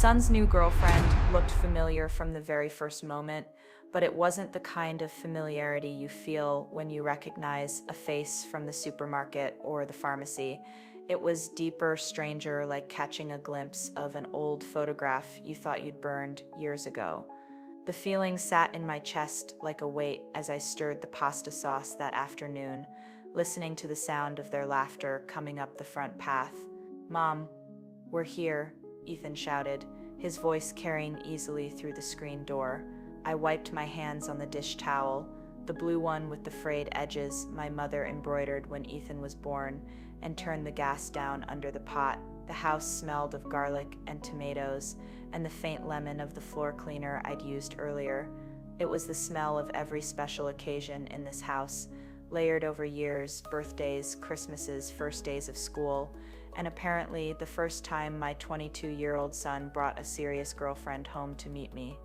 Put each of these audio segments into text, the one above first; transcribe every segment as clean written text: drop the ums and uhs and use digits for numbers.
son's new girlfriend looked familiar from the very first moment, but it wasn't the kind of familiarity you feel when you recognize a face from the supermarket or the pharmacy. It was deeper, stranger, like catching a glimpse of an old photograph you thought you'd burned years ago. The feeling sat in my chest like a weight as I stirred the pasta sauce that afternoon, listening to the sound of their laughter coming up the front path. "Mom, we're here," Ethan shouted, his voice carrying easily through the screen door. I wiped my hands on the dish towel, the blue one with the frayed edges my mother embroidered when Ethan was born, and turned the gas down under the pot. The house smelled of garlic and tomatoes, and the faint lemon of the floor cleaner I'd used earlier. It was the smell of every special occasion in this house, layered over years: birthdays, Christmases, first days of school, and apparently the first time my 22-year-old son brought a serious girlfriend home to meet me.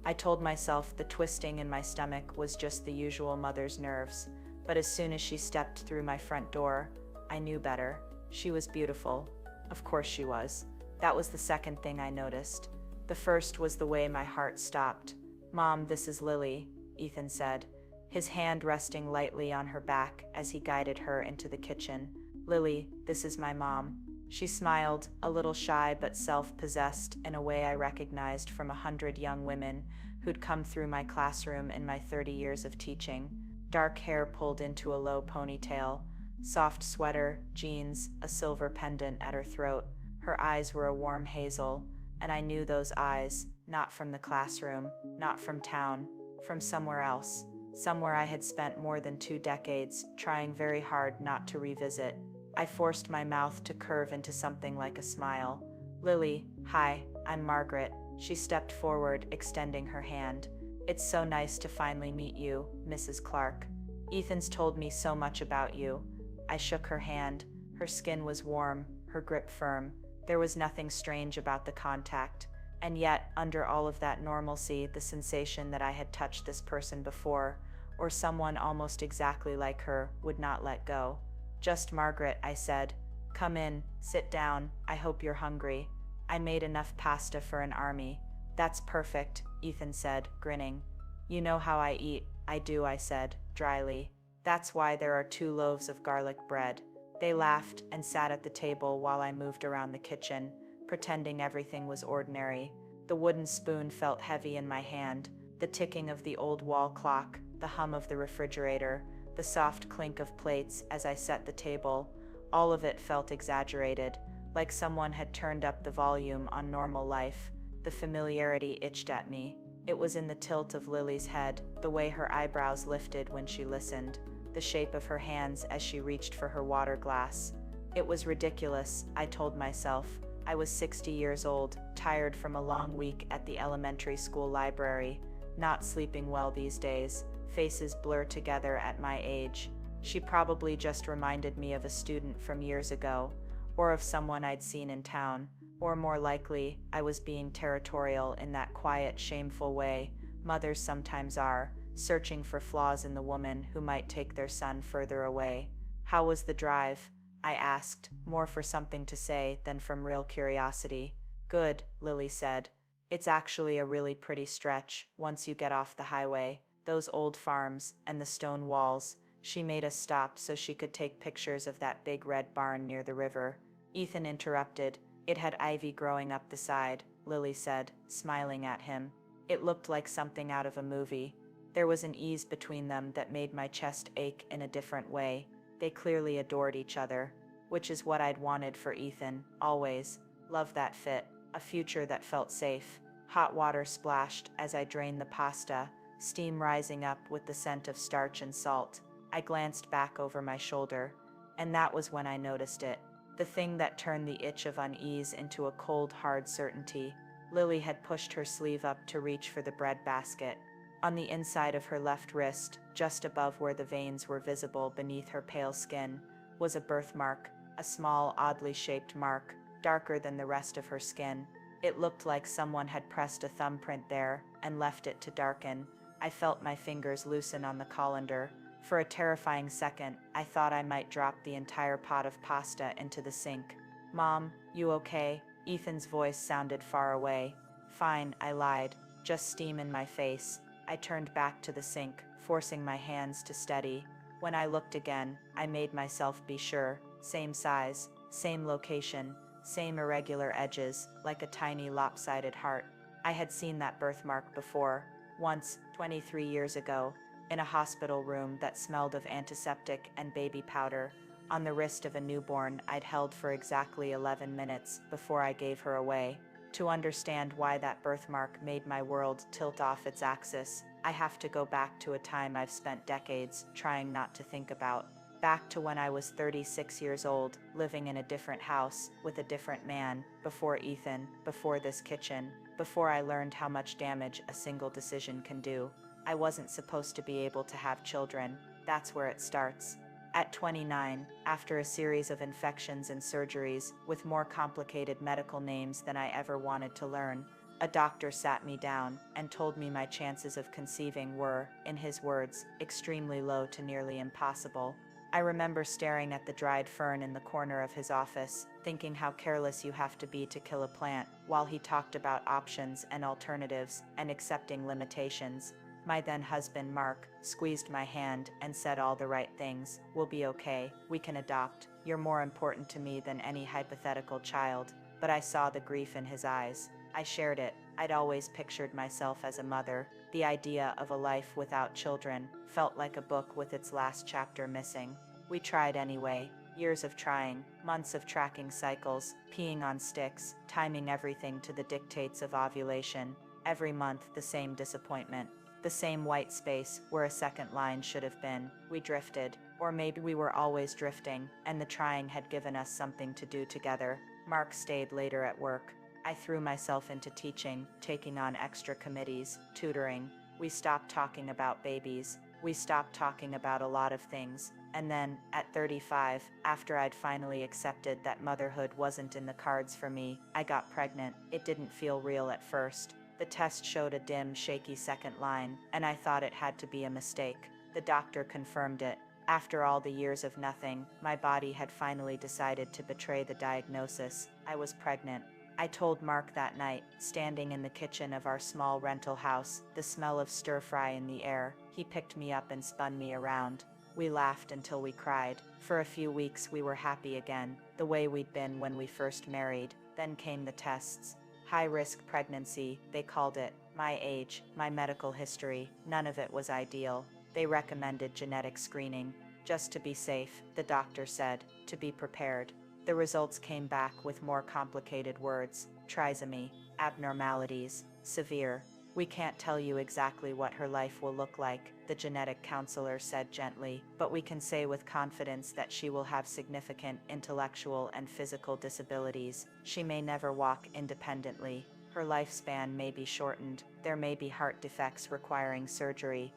I told myself the twisting in my stomach was just the usual mother's nerves, but as soon as she stepped through my front door, I knew better. She was beautiful. Of course she was. That was the second thing I noticed. The first was the way my heart stopped. "Mom, this is Lily," Ethan said, his hand resting lightly on her back as he guided her into the kitchen. "Lily, this is my mom." She smiled, a little shy but self-possessed in a way I recognized from 100 young women who'd come through my classroom in my 30 years of teaching. Dark hair pulled into a low ponytail, soft sweater, jeans, a silver pendant at her throat. Her eyes were a warm hazel, and I knew those eyes, not from the classroom, not from town, from somewhere else, somewhere I had spent more than 2 decades trying very hard not to revisit. I forced my mouth to curve into something like a smile. "Lily, hi, I'm Margaret." She stepped forward, extending her hand. "It's so nice to finally meet you, Mrs. Clark. Ethan's told me so much about you." I shook her hand. Her skin was warm, her grip firm. There was nothing strange about the contact, and yet, under all of that normalcy, the sensation that I had touched this person before, or someone almost exactly like her, would not let go. "Just Margaret," I said. "Come in, sit down. I hope you're hungry. I made enough pasta for an army." "That's perfect," Ethan said, grinning. "You know how I eat." "I do," I said, dryly. "That's why there are 2 loaves of garlic bread." They laughed and sat at the table while I moved around the kitchen, pretending everything was ordinary. The wooden spoon felt heavy in my hand, the ticking of the old wall clock, the hum of the refrigerator, the soft clink of plates as I set the table. All of it felt exaggerated, like someone had turned up the volume on normal life. The familiarity itched at me. It was in the tilt of Lily's head, the way her eyebrows lifted when she listened, the shape of her hands as she reached for her water glass. It was ridiculous, I told myself. I was 60 years old, tired from a long week at the elementary school library, not sleeping well these days. Faces blur together at my age. She probably just reminded me of a student from years ago, or of someone I'd seen in town, or more likely, I was being territorial in that quiet, shameful way mothers sometimes are, searching for flaws in the woman who might take their son further away. "How was the drive?" I asked, more for something to say than from real curiosity. "Good," Lily said. "It's actually a really pretty stretch, once you get off the highway. Those old farms, and the stone walls." She made us stop so she could take pictures of that big red barn near the river. Ethan interrupted. "It had ivy growing up the side," Lily said, smiling at him. It looked like something out of a movie. There was an ease between them that made my chest ache in a different way. They clearly adored each other, which is what I'd wanted for Ethan, always. Love that fit, a future that felt safe. Hot water splashed as I drained the pasta, steam rising up with the scent of starch and salt. I glanced back over my shoulder, and that was when I noticed it. The thing that turned the itch of unease into a cold, hard certainty. Lily had pushed her sleeve up to reach for the bread basket. On the inside of her left wrist, just above where the veins were visible beneath her pale skin, was a birthmark, a small, oddly shaped mark, darker than the rest of her skin. It looked like someone had pressed a thumbprint there and left it to darken. I felt my fingers loosen on the colander. For a terrifying second, I thought I might drop the entire pot of pasta into the sink. "Mom, you okay?" Ethan's voice sounded far away. Fine, I lied. Just steam in my face. I turned back to the sink, forcing my hands to steady. When I looked again, I made myself be sure. Same size, same location, same irregular edges, like a tiny lopsided heart. I had seen that birthmark before, once, 23 years ago, in a hospital room that smelled of antiseptic and baby powder, on the wrist of a newborn I'd held for exactly 11 minutes before I gave her away. To understand why that birthmark made my world tilt off its axis, I have to go back to a time I've spent decades trying not to think about. Back to when I was 36 years old, living in a different house, with a different man, before Ethan, before this kitchen, before I learned how much damage a single decision can do. I wasn't supposed to be able to have children. That's where it starts. At 29, after a series of infections and surgeries, with more complicated medical names than I ever wanted to learn, a doctor sat me down and told me my chances of conceiving were, in his words, extremely low to nearly impossible. I remember staring at the dried fern in the corner of his office, thinking how careless you have to be to kill a plant, while he talked about options and alternatives and accepting limitations. My then husband, Mark, squeezed my hand and said all the right things. We'll be okay. We can adopt. You're more important to me than any hypothetical child. But I saw the grief in his eyes. I shared it. I'd always pictured myself as a mother. The idea of a life without children felt like a book with its last chapter missing. We tried anyway. Years of trying, months of tracking cycles, peeing on sticks, timing everything to the dictates of ovulation. Every month, the same disappointment. The same white space where a second line should have been. We drifted, or maybe we were always drifting, and the trying had given us something to do together. Mark stayed later at work. I threw myself into teaching, taking on extra committees, tutoring. We stopped talking about babies. We stopped talking about a lot of things. And then, at 35, after I'd finally accepted that motherhood wasn't in the cards for me, I got pregnant. It didn't feel real at first. The test showed a dim, shaky second line, and I thought it had to be a mistake. The doctor confirmed it. After all the years of nothing, my body had finally decided to betray the diagnosis. I was pregnant. I told Mark that night, standing in the kitchen of our small rental house, the smell of stir-fry in the air. He picked me up and spun me around. We laughed until we cried. For a few weeks we were happy again, the way we'd been when we first married. Then came the tests. High-risk pregnancy, they called it. My age, my medical history, none of it was ideal. They recommended genetic screening. Just to be safe, the doctor said, to be prepared. The results came back with more complicated words. Trisomy, abnormalities, severe. We can't tell you exactly what her life will look like, the genetic counselor said gently, but we can say with confidence that she will have significant intellectual and physical disabilities. She may never walk independently. Her lifespan may be shortened. There may be heart defects requiring surgery.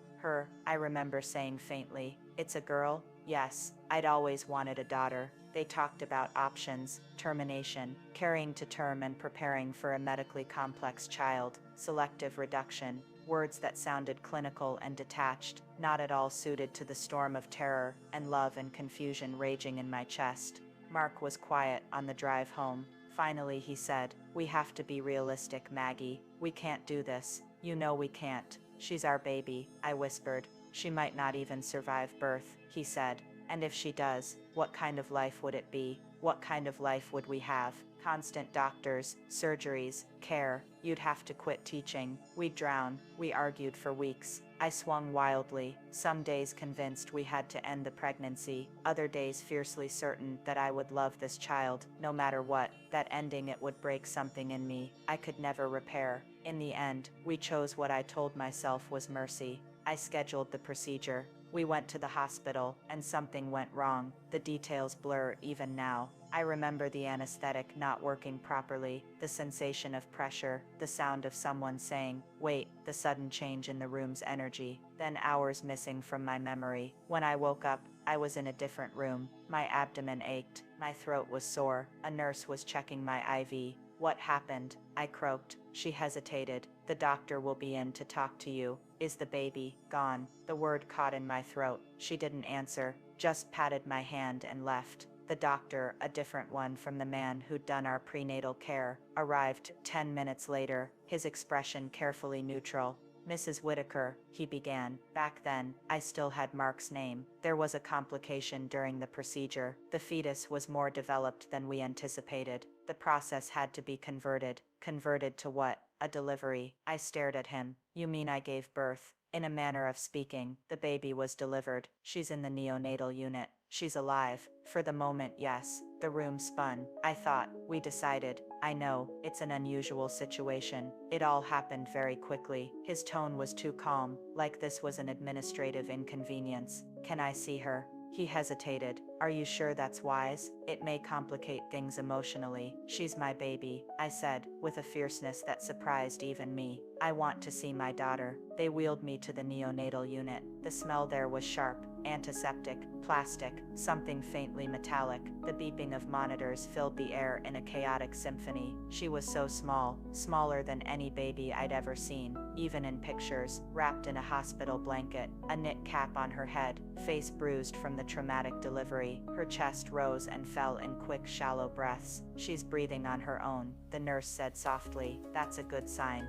I remember saying faintly, "It's a girl?" Yes, I'd always wanted a daughter. They talked about options, termination, carrying to term and preparing for a medically complex child, selective reduction, words that sounded clinical and detached, not at all suited to the storm of terror and love and confusion raging in my chest. Mark was quiet on the drive home. Finally he said, "We have to be realistic, Maggie. We can't do this. You know we can't. She's our baby," I whispered. "She might not even survive birth," he said. "And if she does, what kind of life would it be? What kind of life would we have? Constant doctors, surgeries, care. You'd have to quit teaching. We'd drown." We argued for weeks. I swung wildly, some days convinced we had to end the pregnancy, other days fiercely certain that I would love this child, no matter what, that ending it would break something in me I could never repair. In the end, we chose what I told myself was mercy. I scheduled the procedure. We went to the hospital, and something went wrong. The details blur even now. I remember the anesthetic not working properly, the sensation of pressure, the sound of someone saying, "Wait," the sudden change in the room's energy, then hours missing from my memory. When I woke up, I was in a different room. My abdomen ached, my throat was sore, a nurse was checking my IV. "What happened?" I croaked. She hesitated. "The doctor will be in to talk to you." "Is the baby gone?" The word caught in my throat. She didn't answer, just patted my hand and left. The doctor, a different one from the man who'd done our prenatal care, arrived 10 minutes later, his expression carefully neutral. Mrs. Whitaker, he began. Back then, I still had Mark's name. There was a complication during the procedure. The fetus was more developed than we anticipated. The process had to be converted. Converted to what? A delivery. I stared at him. You mean I gave birth? In a manner of speaking, the baby was delivered. She's in the neonatal unit. She's alive. For the moment, yes. The room spun. I thought. We decided. I know, it's an unusual situation. It all happened very quickly. His tone was too calm, like this was an administrative inconvenience. Can I see her? He hesitated. Are you sure that's wise? It may complicate things emotionally. She's my baby, I said, with a fierceness that surprised even me. I want to see my daughter. They wheeled me to the neonatal unit. The smell there was sharp, antiseptic, plastic, something faintly metallic. The beeping of monitors filled the air in a chaotic symphony. She was so small, smaller than any baby I'd ever seen, even in pictures, wrapped in a hospital blanket, a knit cap on her head, face bruised from the traumatic delivery. Her chest rose and fell in quick, shallow breaths. She's breathing on her own, the nurse said softly. That's a good sign.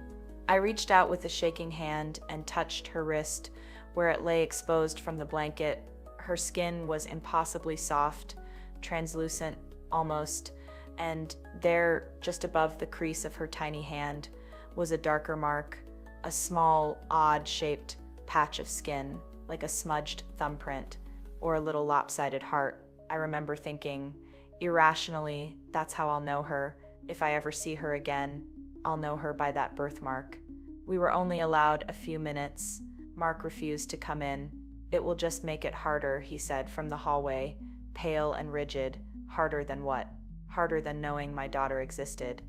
I reached out with a shaking hand and touched her wrist, where it lay exposed from the blanket. Her skin was impossibly soft, translucent almost, and there, just above the crease of her tiny hand, was a darker mark, a small, odd-shaped patch of skin, like a smudged thumbprint or a little lopsided heart. I remember thinking, irrationally, that's how I'll know her. If I ever see her again, I'll know her by that birthmark. We were only allowed a few minutes. Mark refused to come in. It will just make it harder, he said from the hallway, pale and rigid. Harder than what? Harder than knowing my daughter existed,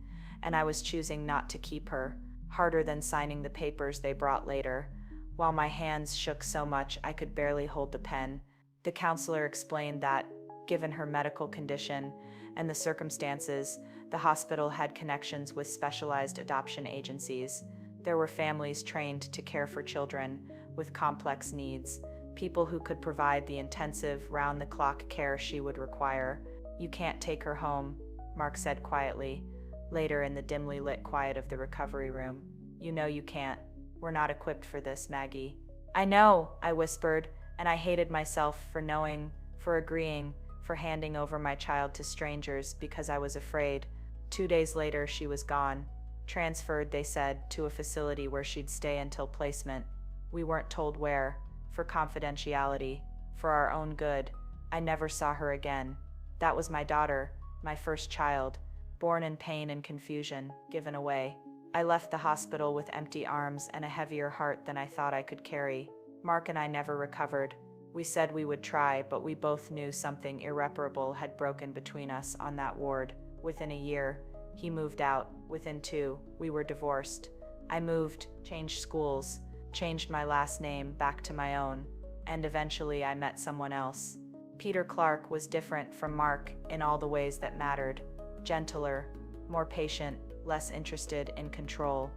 and I was choosing not to keep her. Harder than signing the papers they brought later. While my hands shook so much I could barely hold the pen, the counselor explained that, given her medical condition and the circumstances, the hospital had connections with specialized adoption agencies. There were families trained to care for children with complex needs, people who could provide the intensive, round-the-clock care she would require. You can't take her home, Mark said quietly, later in the dimly lit quiet of the recovery room. You know you can't. We're not equipped for this, Maggie. I know, I whispered, and I hated myself for knowing, for agreeing, for handing over my child to strangers because I was afraid. 2 days later, she was gone. Transferred, they said, to a facility where she'd stay until placement. We weren't told where, for confidentiality, for our own good. I never saw her again. That was my daughter, my first child, born in pain and confusion, given away. I left the hospital with empty arms and a heavier heart than I thought I could carry. Mark and I never recovered. We said we would try, but we both knew something irreparable had broken between us on that ward. Within a year, he moved out. Within 2, we were divorced. I moved, changed schools, changed my last name back to my own, and eventually I met someone else. Peter Clark was different from Mark in all the ways that mattered. Gentler, more patient, less interested in control,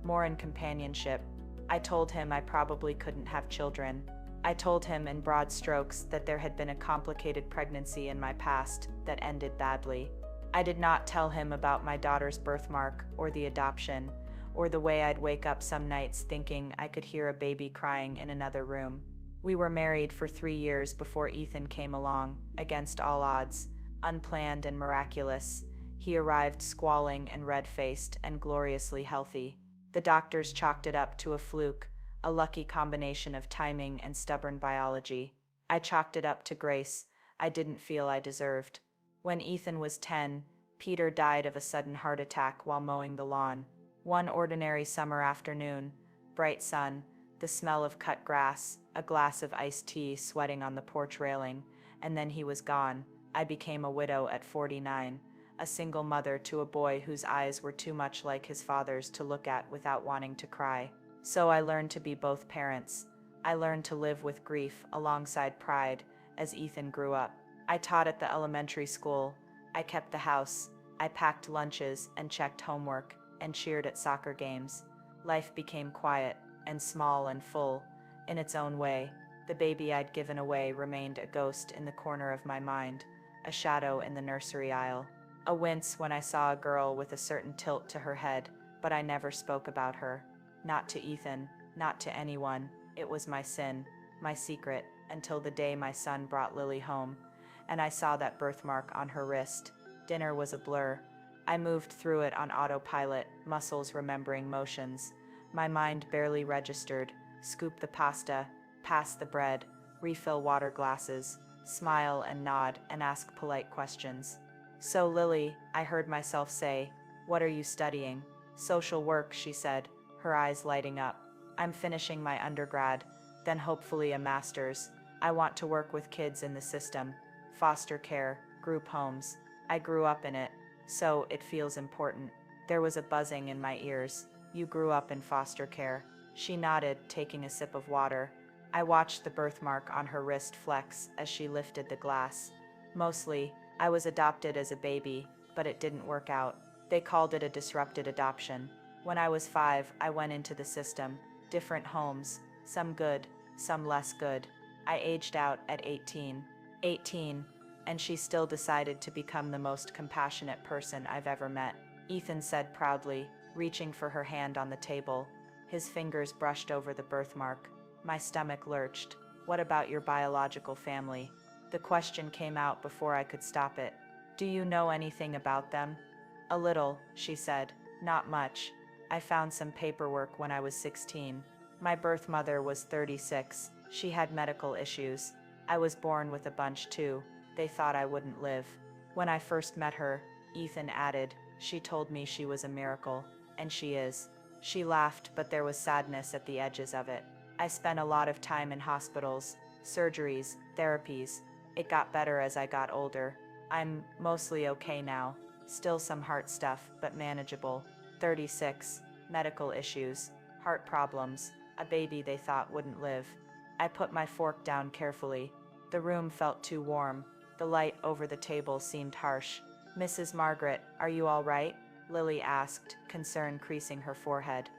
more in companionship. I told him I probably couldn't have children. I told him in broad strokes that there had been a complicated pregnancy in my past that ended badly. I did not tell him about my daughter's birthmark or the adoption, or the way I'd wake up some nights thinking I could hear a baby crying in another room. We were married for 3 years before Ethan came along, against all odds, unplanned and miraculous. He arrived squalling and red-faced and gloriously healthy. The doctors chalked it up to a fluke, a lucky combination of timing and stubborn biology. I chalked it up to grace I didn't feel I deserved. When Ethan was 10, Peter died of a sudden heart attack while mowing the lawn. One ordinary summer afternoon, bright sun, the smell of cut grass, a glass of iced tea sweating on the porch railing, and then he was gone. I became a widow at 49, a single mother to a boy whose eyes were too much like his father's to look at without wanting to cry. So I learned to be both parents. I learned to live with grief alongside pride as Ethan grew up. I taught at the elementary school. I kept the house. I packed lunches and checked homework and cheered at soccer games. Life became quiet and small and full in its own way. The baby I'd given away remained a ghost in the corner of my mind. a shadow in the nursery aisle. A wince when I saw a girl with a certain tilt to her head, but I never spoke about her. Not to Ethan, not to anyone. It was my sin, my secret, until the day my son brought Lily home, and I saw that birthmark on her wrist. Dinner was a blur. I moved through it on autopilot, muscles remembering motions. My mind barely registered. Scoop the pasta, pass the bread, refill water glasses, smile and nod and ask polite questions. So Lily, I heard myself say, what are you studying? Social work, she said, her eyes lighting up. I'm finishing my undergrad, then hopefully a master's. I want to work with kids in the system, foster care, group homes. I grew up in it, so it feels important. There was a buzzing in my ears. You grew up in foster care. She nodded, taking a sip of water. I watched the birthmark on her wrist flex as she lifted the glass. Mostly, I was adopted as a baby, but it didn't work out. They called it a disrupted adoption. When I was 5, I went into the system. Different homes, some good, some less good. I aged out at 18. 18, and she still decided to become the most compassionate person I've ever met. Ethan said proudly, reaching for her hand on the table. His fingers brushed over the birthmark. My stomach lurched. What about your biological family? The question came out before I could stop it. Do you know anything about them? A little, she said. Not much. I found some paperwork when I was 16. My birth mother was 36. She had medical issues. I was born with a bunch too. They thought I wouldn't live. When I first met her, Ethan added, she told me she was a miracle. And she is. She laughed, but there was sadness at the edges of it. I spent a lot of time in hospitals, surgeries, therapies. It got better as I got older. I'm mostly okay now. Still some heart stuff, but manageable. 36. Medical issues. Heart problems. A baby they thought wouldn't live. I put my fork down carefully. The room felt too warm. The light over the table seemed harsh. Mrs. Margaret, are you all right? Lily asked, concern creasing her forehead.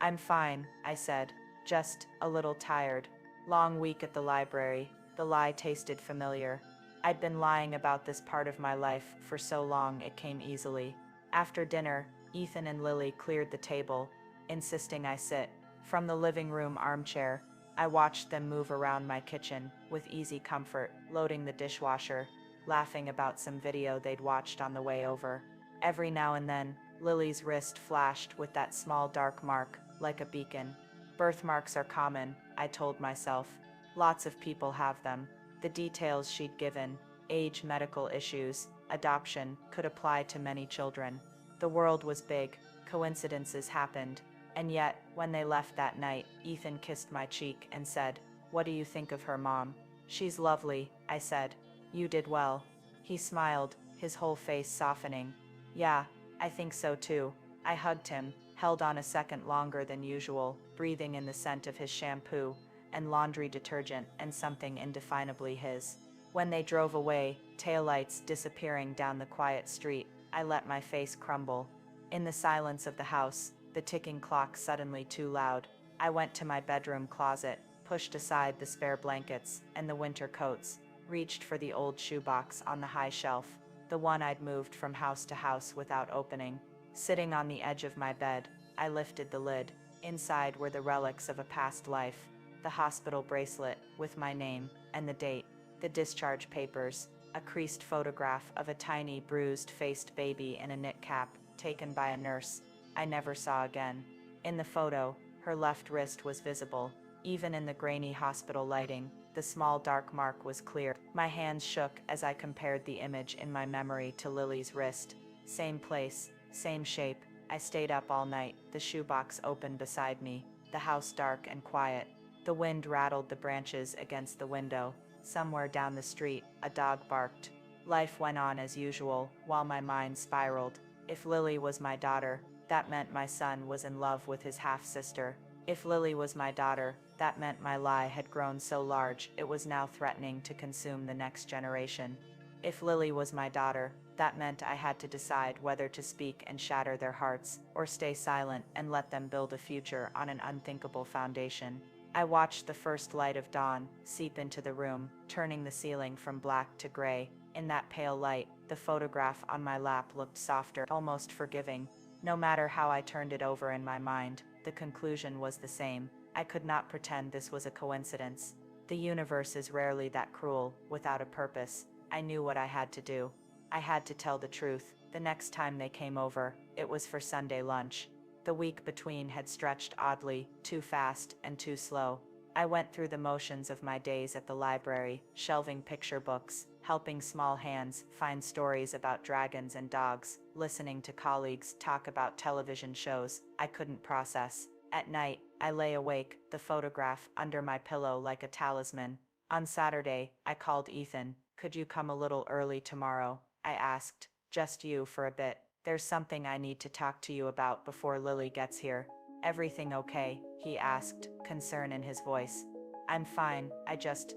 I'm fine, I said. Just a little tired. Long week at the library. The lie tasted familiar. I'd been lying about this part of my life for so long it came easily. After dinner, Ethan and Lily cleared the table, insisting I sit. From the living room armchair, I watched them move around my kitchen with easy comfort, loading the dishwasher, laughing about some video they'd watched on the way over. Every now and then, Lily's wrist flashed with that small dark mark, like a beacon. Birthmarks are common, I told myself. Lots of people have them. The details she'd given, age, medical issues, adoption, could apply to many children. The world was big, coincidences happened, and yet, when they left that night, Ethan kissed my cheek and said, "What do you think of her, Mom?" "She's lovely," I said. "You did well." He smiled, his whole face softening. "Yeah, I think so too." I hugged him, held on a second longer than usual, breathing in the scent of his shampoo and laundry detergent and something indefinably his. When they drove away, taillights disappearing down the quiet street, I let my face crumble. In the silence of the house, the ticking clock suddenly too loud. I went to my bedroom closet, pushed aside the spare blankets and the winter coats, reached for the old shoebox on the high shelf, the one I'd moved from house to house without opening. Sitting on the edge of my bed, I lifted the lid. Inside were the relics of a past life, the hospital bracelet with my name and the date, the discharge papers, a creased photograph of a tiny bruised-faced baby in a knit cap, taken by a nurse I never saw again. In the photo, her left wrist was visible. Even in the grainy hospital lighting, the small dark mark was clear. My hands shook as I compared the image in my memory to Lily's wrist. Same place, same shape. I stayed up all night, the shoebox open beside me, the house dark and quiet. The wind rattled the branches against the window. Somewhere down the street, a dog barked. Life went on as usual, while my mind spiraled. If Lily was my daughter, that meant my son was in love with his half-sister. If Lily was my daughter, that meant my lie had grown so large it was now threatening to consume the next generation. If Lily was my daughter, that meant I had to decide whether to speak and shatter their hearts, or stay silent and let them build a future on an unthinkable foundation. I watched the first light of dawn seep into the room, turning the ceiling from black to gray. In that pale light, the photograph on my lap looked softer, almost forgiving. No matter how I turned it over in my mind, the conclusion was the same. I could not pretend this was a coincidence. The universe is rarely that cruel, without a purpose. I knew what I had to do. I had to tell the truth. The next time they came over, it was for Sunday lunch. The week between had stretched oddly, too fast and too slow. I went through the motions of my days at the library, shelving picture books, helping small hands find stories about dragons and dogs, listening to colleagues talk about television shows I couldn't process. At night, I lay awake, the photograph under my pillow like a talisman. On Saturday, I called Ethan. "Could you come a little early tomorrow?" I asked. "Just you for a bit. There's something I need to talk to you about before Lily gets here." "Everything okay?" he asked, concern in his voice. "I'm fine,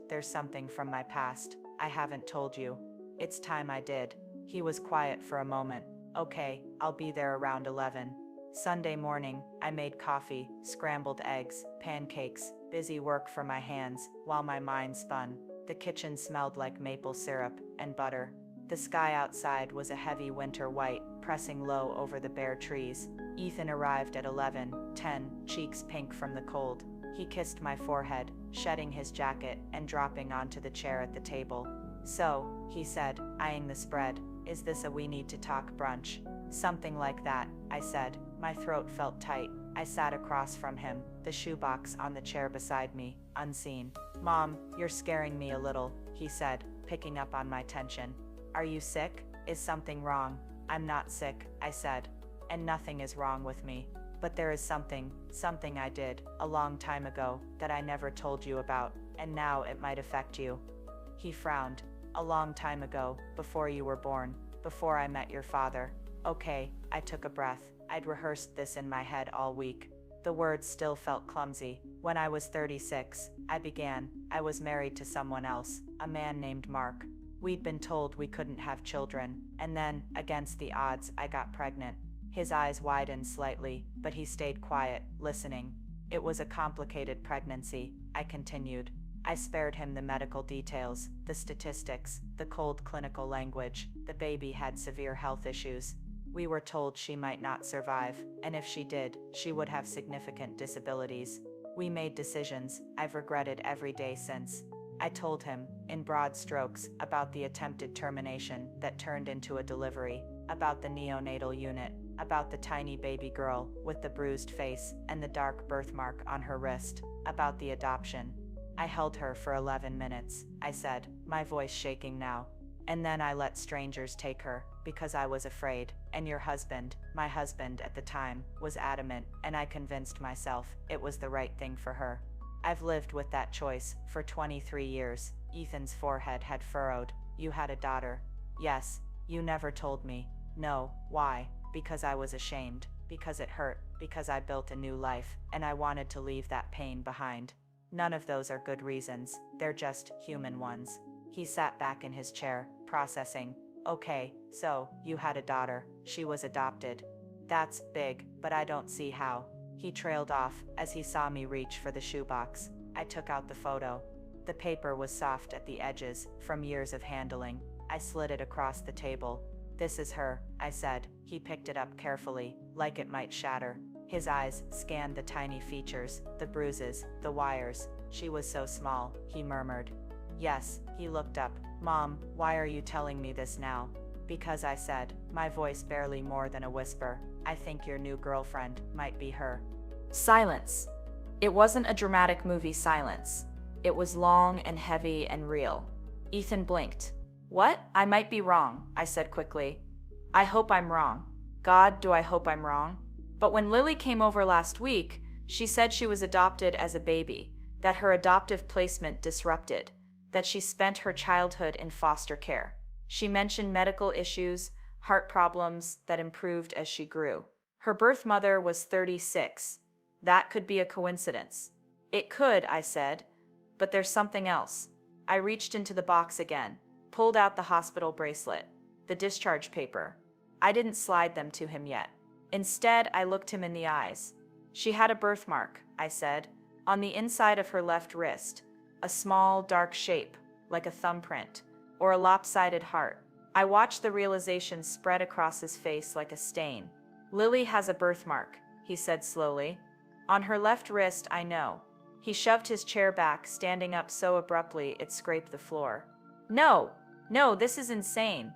there's something from my past I haven't told you." "It's time I did." He was quiet for a moment. "Okay, I'll be there around 11. Sunday morning, I made coffee, scrambled eggs, pancakes, busy work for my hands, while my mind spun. The kitchen smelled like maple syrup and butter. The sky outside was a heavy winter white, pressing low over the bare trees. Ethan arrived at 11:10, cheeks pink from the cold. He kissed my forehead, shedding his jacket and dropping onto the chair at the table. "So," he said, eyeing the spread, "is this a we need to talk brunch?" "Something like that," I said. My throat felt tight. I sat across from him, the shoebox on the chair beside me, unseen. "Mom, you're scaring me a little," he said, picking up on my tension. "Are you sick? Is something wrong?" "I'm not sick," I said. "And nothing is wrong with me. But there is something I did, a long time ago, that I never told you about, and now it might affect you." He frowned. "A long time ago, before you were born, before I met your father." "Okay," I took a breath. I'd rehearsed this in my head all week. The words still felt clumsy. "When I was 36, I began. I was married to someone else, a man named Mark. We'd been told we couldn't have children, and then, against the odds, I got pregnant." His eyes widened slightly, but he stayed quiet, listening. "It was a complicated pregnancy," I continued. I spared him the medical details, the statistics, the cold clinical language. The baby had severe health issues. We were told she might not survive, and if she did, she would have significant disabilities. We made decisions I've regretted every day since. I told him, in broad strokes, about the attempted termination that turned into a delivery, about the neonatal unit, about the tiny baby girl with the bruised face and the dark birthmark on her wrist, about the adoption. "I held her for 11 minutes, I said, my voice shaking now. "And then I let strangers take her, because I was afraid, and your husband, my husband at the time, was adamant, and I convinced myself it was the right thing for her. I've lived with that choice for 23 years. Ethan's forehead had furrowed. "You had a daughter." "Yes. You never told me." "No. Why?" "Because I was ashamed. Because it hurt. Because I built a new life, and I wanted to leave that pain behind." "None of those are good reasons. They're just human ones." He sat back in his chair, processing. "Okay, so, you had a daughter. She was adopted. That's big, but I don't see how." He trailed off as he saw me reach for the shoebox. I took out the photo. The paper was soft at the edges, from years of handling. I slid it across the table. "This is her," I said. He picked it up carefully, like it might shatter. His eyes scanned the tiny features, the bruises, the wires. "She was so small," he murmured. "Yes." He looked up. "Mom, why are you telling me this now?" "Because," I said, my voice barely more than a whisper, "I think your new girlfriend might be her." Silence. It wasn't a dramatic movie silence. It was long and heavy and real. Ethan blinked. "What? I might be wrong," I said quickly. "I hope I'm wrong. God, do I hope I'm wrong? But when Lily came over last week, she said she was adopted as a baby, that her adoptive placement disrupted, that she spent her childhood in foster care. She mentioned medical issues, heart problems that improved as she grew. Her birth mother was 36. That could be a coincidence." "It could," I said, "but there's something else." I reached into the box again, pulled out the hospital bracelet, the discharge paper. I didn't slide them to him yet. Instead, I looked him in the eyes. "She had a birthmark," I said, "on the inside of her left wrist, a small, dark shape, like a thumbprint. or a lopsided heart. I watched the realization spread across his face like a stain. Lily has a birthmark, he said slowly. On her left wrist, I know. He shoved his chair back, standing up so abruptly it scraped the floor. No, no, this is insane.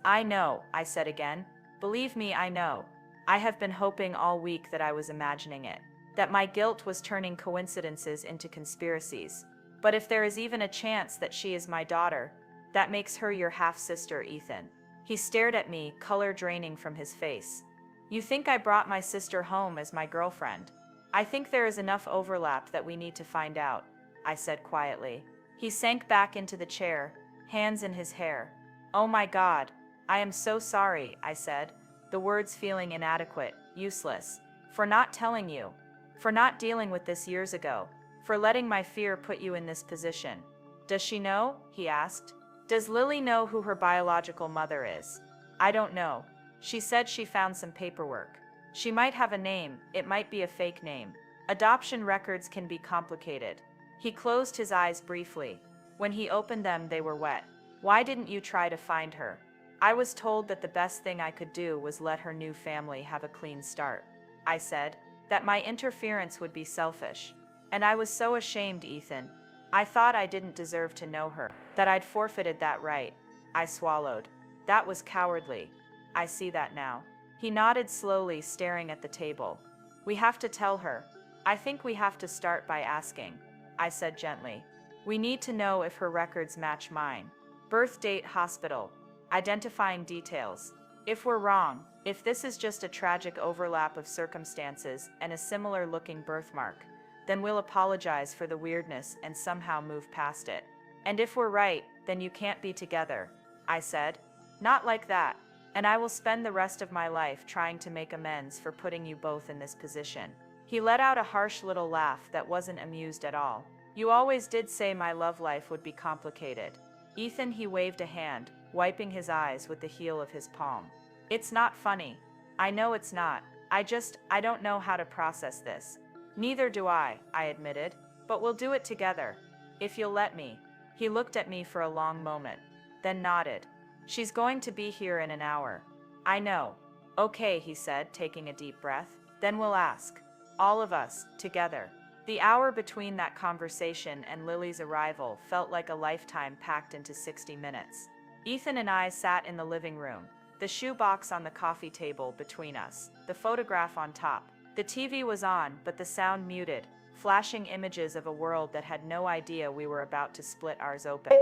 I know, I said again. Believe me, I know. I have been hoping all week that I was imagining it, that my guilt was turning coincidences into conspiracies. But if there is even a chance that she is my daughter, that makes her your half-sister, Ethan. He stared at me, color draining from his face. You think I brought my sister home as my girlfriend? I think there is enough overlap that we need to find out, I said quietly. He sank back into the chair, hands in his hair. Oh my God, I am so sorry, I said, the words feeling inadequate, useless. For not telling you. For not dealing with this years ago. For letting my fear put you in this position. Does she know? He asked. Does Lily know who her biological mother is? I don't know. She said she found some paperwork. She might have a name, it might be a fake name. Adoption records can be complicated. He closed his eyes briefly. When he opened them, they were wet. Why didn't you try to find her? I was told that the best thing I could do was let her new family have a clean start. I said, that my interference would be selfish. And I was so ashamed, Ethan. I thought I didn't deserve to know her, that I'd forfeited that right. I swallowed. That was cowardly. I see that now. He nodded slowly, staring at the table. We have to tell her. I think we have to start by asking, I said gently. We need to know if her records match mine. Birth date, hospital. Identifying details. If we're wrong, if this is just a tragic overlap of circumstances and a similar looking birthmark, then we'll apologize for the weirdness and somehow move past it. And if we're right, then you can't be together, I said. Not like that. And I will spend the rest of my life trying to make amends for putting you both in this position. He let out a harsh little laugh that wasn't amused at all. You always did say my love life would be complicated. Ethan, he waved a hand, wiping his eyes with the heel of his palm. It's not funny. I know it's not. I don't know how to process this. Neither do I admitted. But we'll do it together. If you'll let me. He looked at me for a long moment, then nodded. She's going to be here in an hour. I know. Okay, he said, taking a deep breath. Then we'll ask. All of us, together. The hour between that conversation and Lily's arrival felt like a lifetime packed into 60 minutes. Ethan and I sat in the living room, the shoebox on the coffee table between us, the photograph on top. The TV was on, but the sound muted, flashing images of a world that had no idea we were about to split ours open.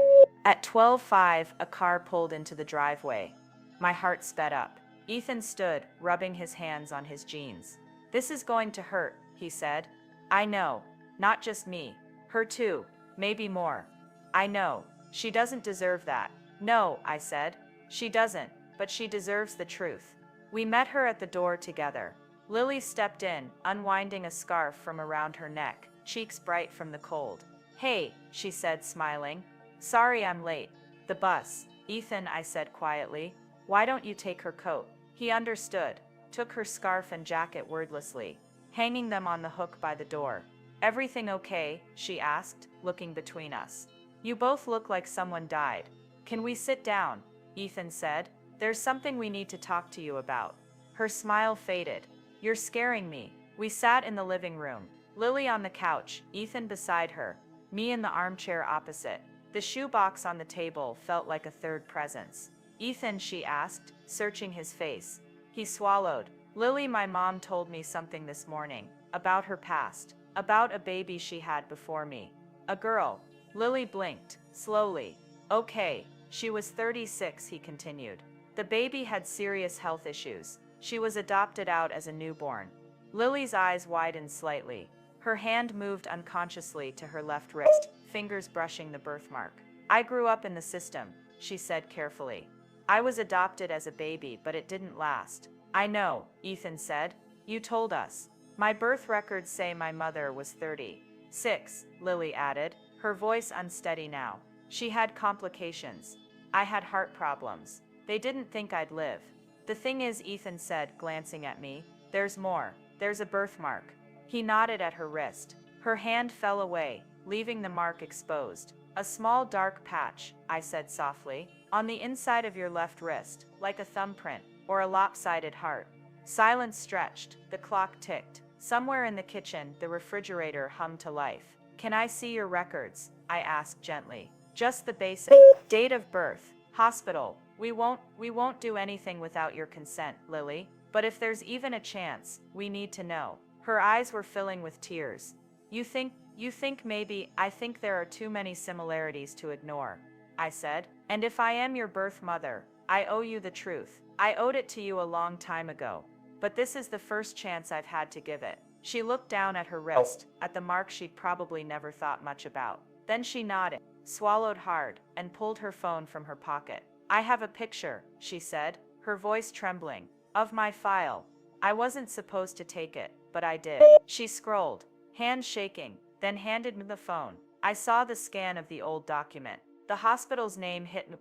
At 12:05, a car pulled into the driveway. My heart sped up. Ethan stood, rubbing his hands on his jeans. This is going to hurt, he said. I know. Not just me. Her too. Maybe more. I know. She doesn't deserve that. No, I said. She doesn't, but she deserves the truth. We met her at the door together. Lily stepped in, unwinding a scarf from around her neck, cheeks bright from the cold. Hey, she said, smiling. Sorry I'm late. The bus. Ethan, I said quietly. Why don't you take her coat? He understood, took her scarf and jacket wordlessly, hanging them on the hook by the door. Everything okay? She asked, looking between us. You both look like someone died. Can we sit down? Ethan said. There's something we need to talk to you about. Her smile faded. You're scaring me. We sat in the living room, Lily on the couch, Ethan beside her, me in the armchair opposite. The shoebox on the table felt like a third presence. Ethan, she asked, searching his face. He swallowed. Lily, my mom told me something this morning, about her past, about a baby she had before me. A girl. Lily blinked, slowly. Okay, she was 36, he continued. The baby had serious health issues. She was adopted out as a newborn. Lily's eyes widened slightly. Her hand moved unconsciously to her left wrist, fingers brushing the birthmark. I grew up in the system, she said carefully. I was adopted as a baby, but it didn't last. I know, Ethan said. You told us. My birth records say my mother was 36, Lily added, her voice unsteady now. She had complications. I had heart problems. They didn't think I'd live. The thing is, Ethan said, glancing at me, there's more. There's a birthmark. He nodded at her wrist. Her hand fell away, leaving the mark exposed. A small dark patch, I said softly, on the inside of your left wrist, like a thumbprint, or a lopsided heart. Silence stretched, the clock ticked. Somewhere in the kitchen, the refrigerator hummed to life. Can I see your records? I asked gently. Just the basic. Date of birth, hospital. We won't do anything without your consent, Lily. But if there's even a chance, we need to know. Her eyes were filling with tears. You think maybe I think there are too many similarities to ignore, I said. And if I am your birth mother, I owe you the truth. I owed it to you a long time ago. But this is the first chance I've had to give it. She looked down at her wrist, at the mark she'd probably never thought much about. Then she nodded, swallowed hard, and pulled her phone from her pocket. I have a picture, she said, her voice trembling, of my file. I wasn't supposed to take it, but I did. She scrolled, hands shaking, then handed me the phone. I saw the scan of the old document. The hospital's name hit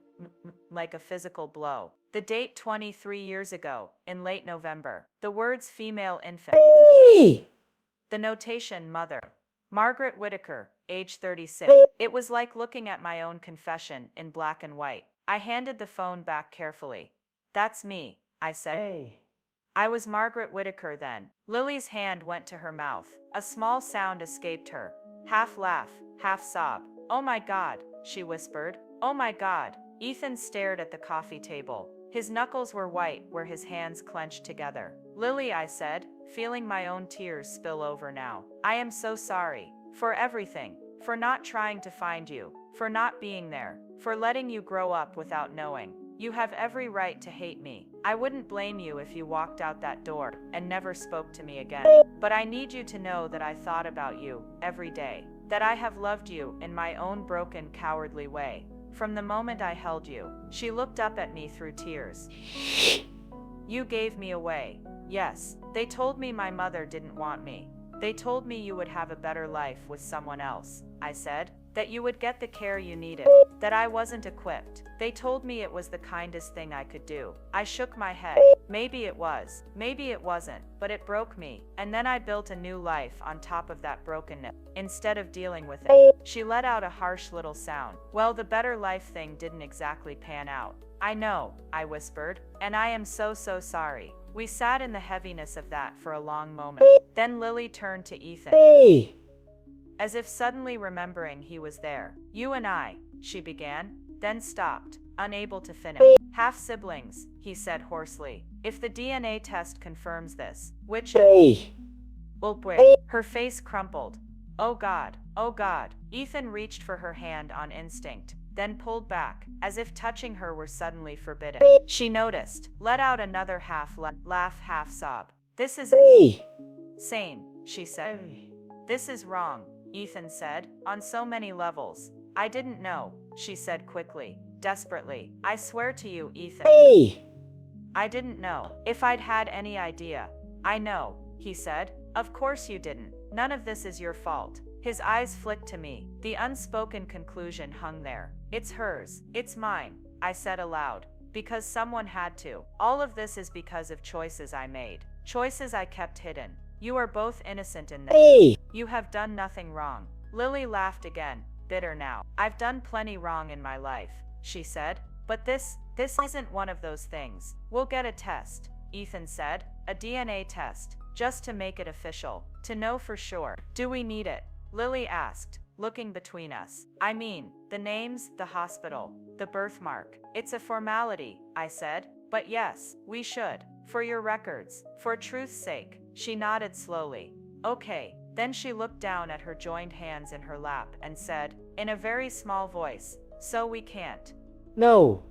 like a physical blow. The date 23 years ago, in late November. The words female infant. The notation mother. Margaret Whitaker, age 36. It was like looking at my own confession in black and white. I handed the phone back carefully. That's me, I said. I was Margaret Whitaker then. Lily's hand went to her mouth. A small sound escaped her. Half laugh, half sob. Oh my God, she whispered. Oh my God. Ethan stared at the coffee table. His knuckles were white where his hands clenched together. Lily, I said, feeling my own tears spill over now. I am so sorry. For everything. For not trying to find you. For not being there. For letting you grow up without knowing. You have every right to hate me. I wouldn't blame you if you walked out that door and never spoke to me again. But I need you to know that I thought about you every day. That I have loved you in my own broken, cowardly way. From the moment I held you. She looked up at me through tears. You gave me away. Yes, they told me my mother didn't want me. They told me you would have a better life with someone else, I said. That you would get the care you needed. That I wasn't equipped. They told me it was the kindest thing I could do. I shook my head. Maybe it was. Maybe it wasn't. But it broke me. And then I built a new life on top of that brokenness. Instead of dealing with it. She let out a harsh little sound. Well, the better life thing didn't exactly pan out. I know, I whispered. And I am so sorry. We sat in the heaviness of that for a long moment. Then Lily turned to Ethan. As if suddenly remembering he was there. You and I, she began, then stopped, unable to finish. Half siblings, he said hoarsely. If the DNA test confirms this, which... Her face crumpled. Oh God, oh God. Ethan reached for her hand on instinct, then pulled back, as if touching her were suddenly forbidden. She noticed, let out another half laugh, half sob. This is sane, she said. This is wrong, Ethan said, on so many levels. I didn't know, she said quickly, desperately. I swear to you, Ethan. I didn't know. If I'd had any idea. I know, he said. Of course you didn't. None of this is your fault. His eyes flicked to me. The unspoken conclusion hung there. It's hers. It's mine, I said aloud. Because someone had to. All of this is because of choices I made. Choices I kept hidden. You are both innocent in this. You have done nothing wrong. Lily laughed again, bitter now. I've done plenty wrong in my life, she said. But this isn't one of those things. We'll get a test, Ethan said. A DNA test, just to make it official. To know for sure. Do we need it? Lily asked, looking between us. I mean, the names, the hospital, the birthmark. It's a formality, I said. But yes, we should. For your records. For truth's sake. She nodded slowly. Okay. Then she looked down at her joined hands in her lap and said, in a very small voice, so we can't. No.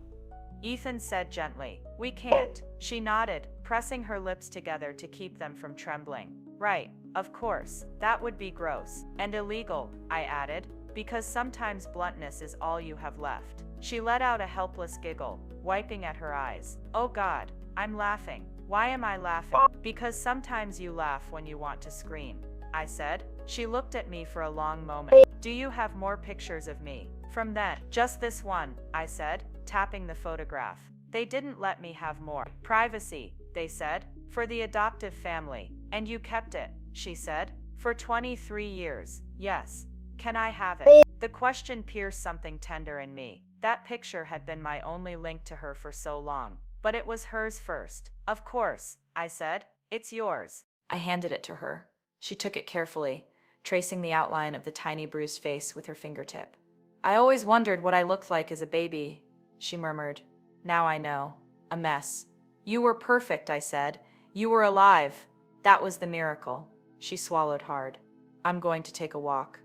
Ethan said gently, we can't. She nodded, pressing her lips together to keep them from trembling. Right, of course, that would be gross. And illegal, I added, because sometimes bluntness is all you have left. She let out a helpless giggle, wiping at her eyes. Oh God, I'm laughing. Why am I laughing? Because sometimes you laugh when you want to scream, I said. She looked at me for a long moment. Do you have more pictures of me? From then, just this one, I said, tapping the photograph. They didn't let me have more. Privacy, they said, for the adoptive family. And you kept it, she said, for 23 years. Yes. Can I have it? The question pierced something tender in me. That picture had been my only link to her for so long, but it was hers first. Of course, I said. It's yours. I handed it to her. She took it carefully, tracing the outline of the tiny bruised face with her fingertip. I always wondered what I looked like as a baby, she murmured. Now I know. A mess. You were perfect, I said. You were alive. That was the miracle. She swallowed hard. I'm going to take a walk,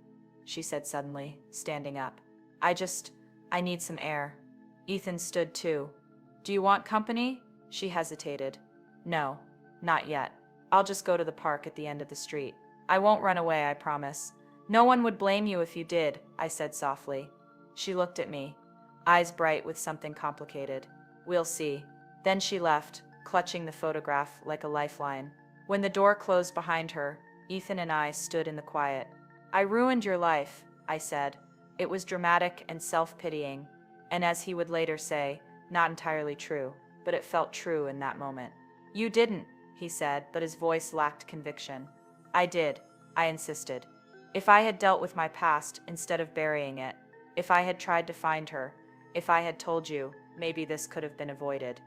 she said suddenly, standing up. I need some air. Ethan stood too. Do you want company? She hesitated. No, not yet. I'll just go to the park at the end of the street. I won't run away, I promise. No one would blame you if you did, I said softly. She looked at me, eyes bright with something complicated. We'll see. Then she left, clutching the photograph like a lifeline. When the door closed behind her, Ethan and I stood in the quiet. I ruined your life, I said. It was dramatic and self-pitying, and as he would later say, not entirely true, but it felt true in that moment. You didn't, he said, but his voice lacked conviction. I did, I insisted. If I had dealt with my past instead of burying it, if I had tried to find her, if I had told you, maybe this could have been avoided.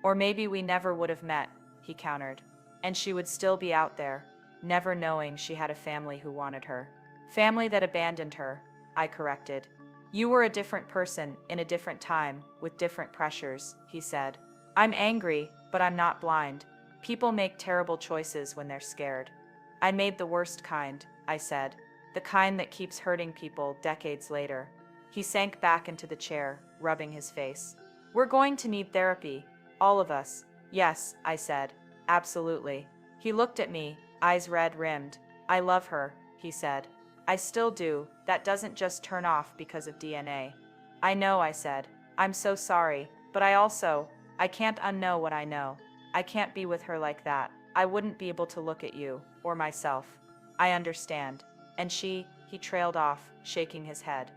Or maybe we never would have met, he countered. And she would still be out there, never knowing she had a family who wanted her. Family that abandoned her, I corrected. You were a different person in a different time, with different pressures, he said. I'm angry, but I'm not blind. People make terrible choices when they're scared. I made the worst kind, I said. The kind that keeps hurting people decades later. He sank back into the chair, rubbing his face. We're going to need therapy, all of us. Yes, I said. Absolutely. He looked at me, eyes red-rimmed. I love her, he said. I still do. That doesn't just turn off because of DNA. I know, I said. I'm so sorry, but I can't unknow what I know. I can't be with her like that. I wouldn't be able to look at you, or myself. I understand. And he trailed off, shaking his head.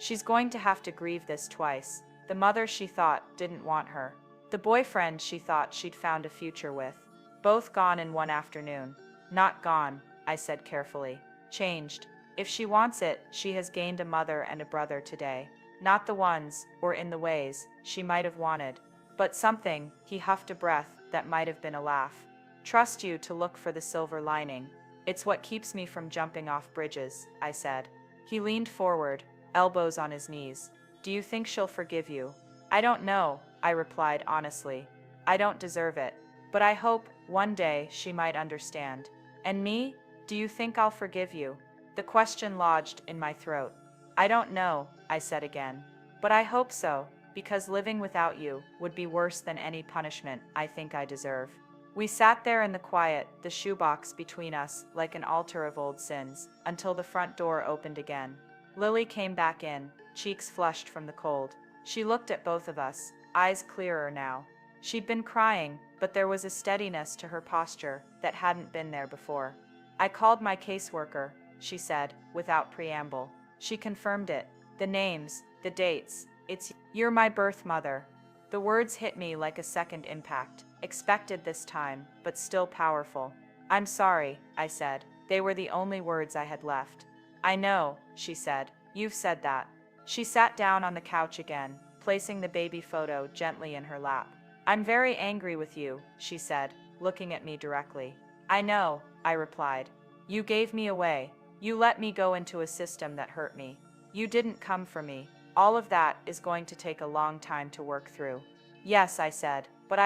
She's going to have to grieve this twice. The mother she thought didn't want her. The boyfriend she thought she'd found a future with. Both gone in one afternoon. Not gone, I said carefully. Changed. If she wants it, she has gained a mother and a brother today. Not the ones, or in the ways, she might have wanted. But something, he huffed a breath, that might have been a laugh. Trust you to look for the silver lining. It's what keeps me from jumping off bridges, I said. He leaned forward, elbows on his knees. Do you think she'll forgive you? I don't know, I replied honestly. I don't deserve it. But I hope, one day, she might understand. And me? Do you think I'll forgive you? The question lodged in my throat. I don't know, I said again. But I hope so, because living without you would be worse than any punishment I think I deserve. We sat there in the quiet, the shoebox between us like an altar of old sins, until the front door opened again. Lily came back in, cheeks flushed from the cold. She looked at both of us, eyes clearer now. She'd been crying, but there was a steadiness to her posture that hadn't been there before. I called my caseworker, she said, without preamble. She confirmed it. The names, the dates. You're my birth mother. The words hit me like a second impact. Expected this time, but still powerful. I'm sorry, I said. They were the only words I had left. I know, she said. You've said that. She sat down on the couch again, placing the baby photo gently in her lap. I'm very angry with you, she said, looking at me directly. I know, I replied. You gave me away. You let me go into a system that hurt me. You didn't come for me. All of that is going to take a long time to work through. Yes, I said, but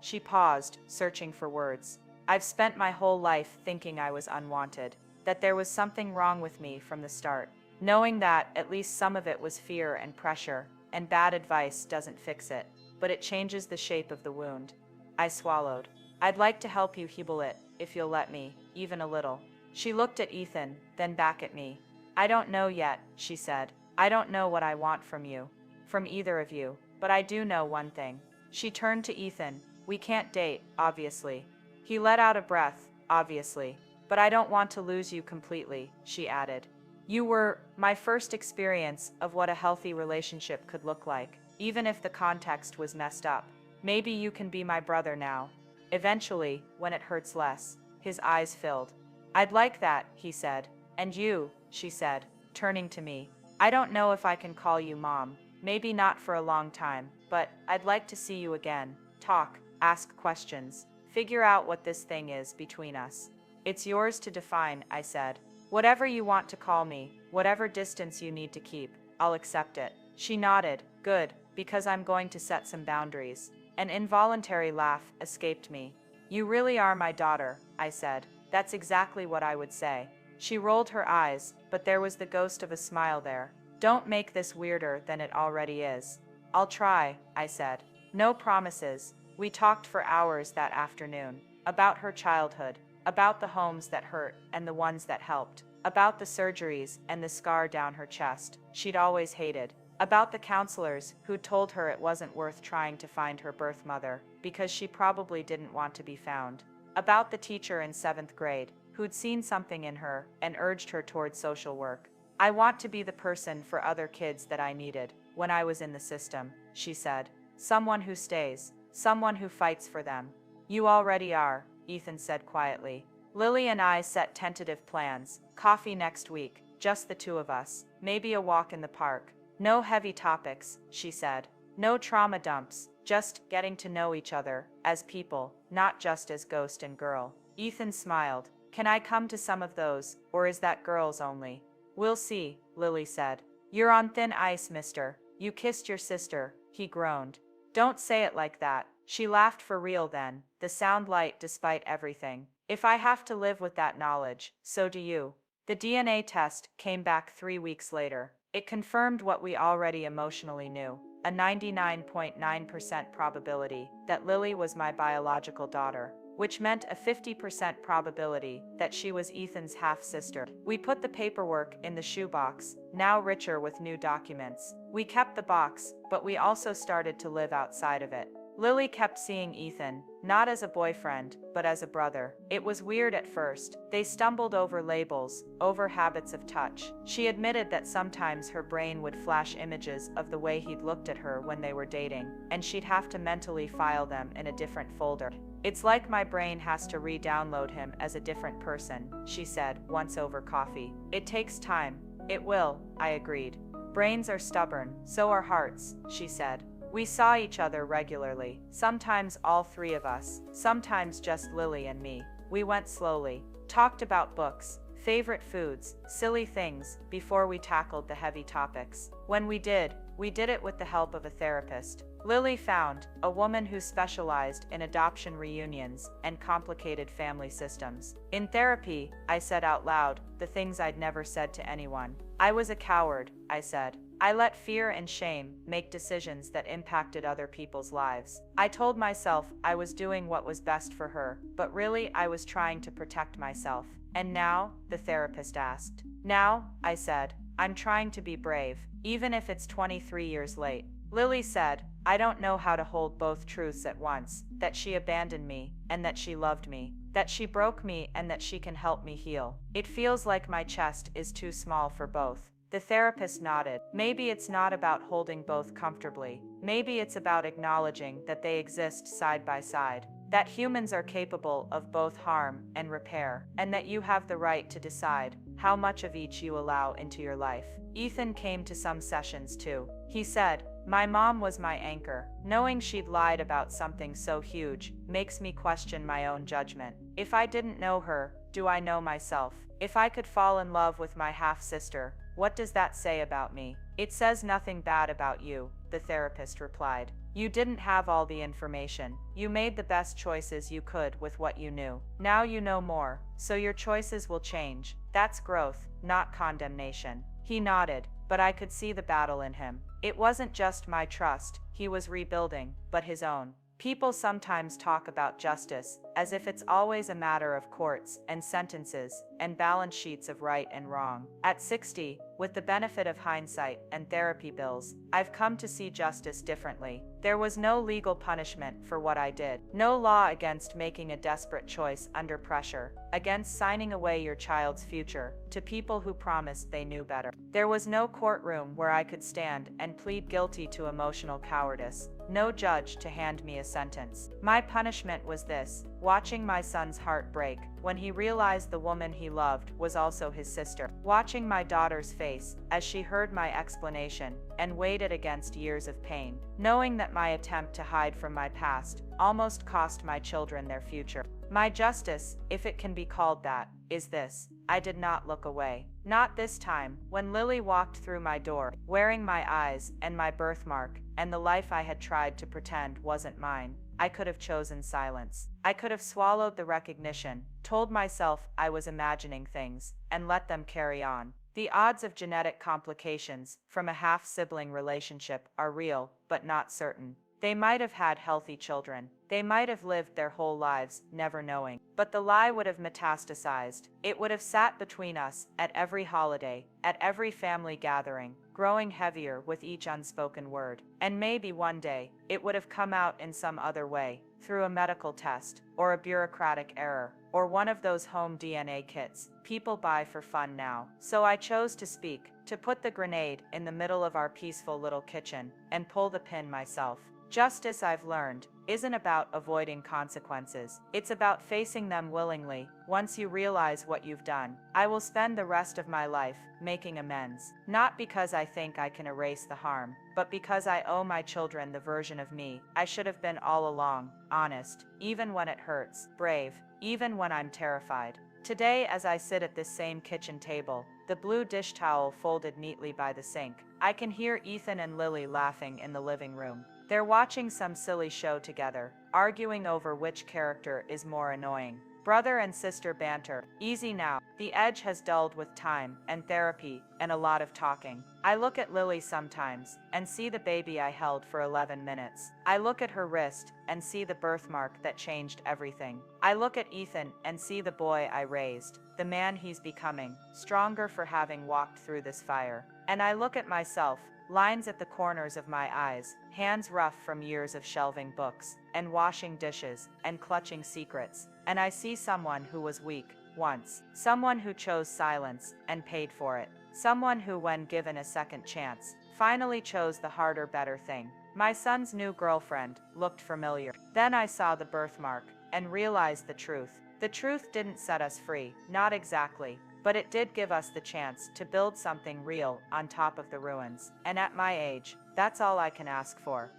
she paused, searching for words. I've spent my whole life thinking I was unwanted, that there was something wrong with me from the start, knowing that at least some of it was fear and pressure, and bad advice doesn't fix it, but it changes the shape of the wound. I swallowed. I'd like to help you heal it, if you'll let me, even a little. She looked at Ethan, then back at me. I don't know yet, she said. I don't know what I want from you, from either of you, but I do know one thing. She turned to Ethan. We can't date, obviously. He let out a breath, obviously. But I don't want to lose you completely, she added. You were my first experience of what a healthy relationship could look like, even if the context was messed up. Maybe you can be my brother now. Eventually, when it hurts less. His eyes filled. I'd like that, he said. And you, she said, turning to me. I don't know if I can call you Mom. Maybe not for a long time, but I'd like to see you again. Talk, ask questions, figure out what this thing is between us. It's yours to define, I said. Whatever you want to call me, whatever distance you need to keep, I'll accept it. She nodded. Good, because I'm going to set some boundaries. An involuntary laugh escaped me. You really are my daughter, I said. That's exactly what I would say. She rolled her eyes, but there was the ghost of a smile there. Don't make this weirder than it already is. I'll try, I said. No promises. We talked for hours that afternoon. About her childhood, about the homes that hurt and the ones that helped, about the surgeries and the scar down her chest she'd always hated, about the counselors who told her it wasn't worth trying to find her birth mother because she probably didn't want to be found, about the teacher in 7th grade who'd seen something in her and urged her toward social work. I want to be the person for other kids that I needed when I was in the system, she said. Someone who stays, someone who fights for them. You already are, Ethan said quietly. Lily and I set tentative plans. Coffee next week, just the two of us. Maybe a walk in the park. No heavy topics, she said. No trauma dumps, just getting to know each other as people, not just as ghost and girl. Ethan smiled. Can I come to some of those, or is that girls only? We'll see, Lily said. You're on thin ice, mister. You kissed your sister, he groaned. Don't say it like that. She laughed for real then, the sound light despite everything. If I have to live with that knowledge, so do you. The DNA test came back 3 weeks later. It confirmed what we already emotionally knew, a 99.9% probability that Lily was my biological daughter, which meant a 50% probability that she was Ethan's half-sister. We put the paperwork in the shoebox, now richer with new documents. We kept the box, but we also started to live outside of it. Lily kept seeing Ethan, not as a boyfriend, but as a brother. It was weird at first. They stumbled over labels, over habits of touch. She admitted that sometimes her brain would flash images of the way he'd looked at her when they were dating, and she'd have to mentally file them in a different folder. It's like my brain has to re-download him as a different person, she said, once over coffee. It takes time. It will, I agreed. Brains are stubborn, so are hearts, she said. We saw each other regularly, sometimes all three of us, sometimes just Lily and me. We went slowly, talked about books, favorite foods, silly things, before we tackled the heavy topics. When we did it with the help of a therapist. Lily found a woman who specialized in adoption reunions and complicated family systems. In therapy, I said out loud the things I'd never said to anyone. I was a coward, I said. I let fear and shame make decisions that impacted other people's lives. I told myself I was doing what was best for her, but really I was trying to protect myself. And now, the therapist asked. Now, I said, I'm trying to be brave, even if it's 23 years late. Lily said, I don't know how to hold both truths at once, that she abandoned me, and that she loved me, that she broke me and that she can help me heal. It feels like my chest is too small for both. The therapist nodded. Maybe it's not about holding both comfortably. Maybe it's about acknowledging that they exist side by side, that humans are capable of both harm and repair, and that you have the right to decide how much of each you allow into your life. Ethan came to some sessions too. He said, my mom was my anchor. Knowing she'd lied about something so huge makes me question my own judgment. If I didn't know her, do I know myself? If I could fall in love with my half-sister, what does that say about me? It says nothing bad about you, the therapist replied. You didn't have all the information. You made the best choices you could with what you knew. Now you know more, so your choices will change. That's growth, not condemnation. He nodded, but I could see the battle in him. It wasn't just my trust he was rebuilding, but his own. People sometimes talk about justice as if it's always a matter of courts and sentences and balance sheets of right and wrong. At 60, with the benefit of hindsight and therapy bills, I've come to see justice differently. There was no legal punishment for what I did, no law against making a desperate choice under pressure, against signing away your child's future to people who promised they knew better. There was no courtroom where I could stand and plead guilty to emotional cowardice, no judge to hand me a sentence. My punishment was this: watching my son's heart break when he realized the woman he loved was also his sister. Watching my daughter's face as she heard my explanation and weighed it against years of pain. Knowing that my attempt to hide from my past almost cost my children their future. My justice, if it can be called that, is this: I did not look away. Not this time, when Lily walked through my door, wearing my eyes and my birthmark, and the life I had tried to pretend wasn't mine. I could have chosen silence. I could have swallowed the recognition, told myself I was imagining things, and let them carry on. The odds of genetic complications from a half-sibling relationship are real, but not certain. They might have had healthy children. They might have lived their whole lives, never knowing. But the lie would have metastasized. It would have sat between us at every holiday, at every family gathering, growing heavier with each unspoken word. And maybe one day, it would have come out in some other way, through a medical test, or a bureaucratic error, or one of those home DNA kits people buy for fun now. So I chose to speak, to put the grenade in the middle of our peaceful little kitchen, and pull the pin myself. Justice, I've learned, isn't about avoiding consequences. It's about facing them willingly. Once you realize what you've done, I will spend the rest of my life making amends. Not because I think I can erase the harm, but because I owe my children the version of me I should have been all along: honest, even when it hurts, brave, even when I'm terrified. Today, as I sit at this same kitchen table, the blue dish towel folded neatly by the sink, I can hear Ethan and Lily laughing in the living room. They're watching some silly show together, arguing over which character is more annoying. Brother and sister banter. Easy now. The edge has dulled with time and therapy and a lot of talking. I look at Lily sometimes and see the baby I held for 11 minutes. I look at her wrist and see the birthmark that changed everything. I look at Ethan and see the boy I raised, the man he's becoming, stronger for having walked through this fire. And I look at myself, lines at the corners of my eyes, hands rough from years of shelving books, and washing dishes, and clutching secrets. And I see someone who was weak, once. Someone who chose silence, and paid for it. Someone who, when given a second chance, finally chose the harder, better thing. My son's new girlfriend looked familiar. Then I saw the birthmark, and realized the truth. The truth didn't set us free, not exactly. But it did give us the chance to build something real on top of the ruins. And at my age, that's all I can ask for.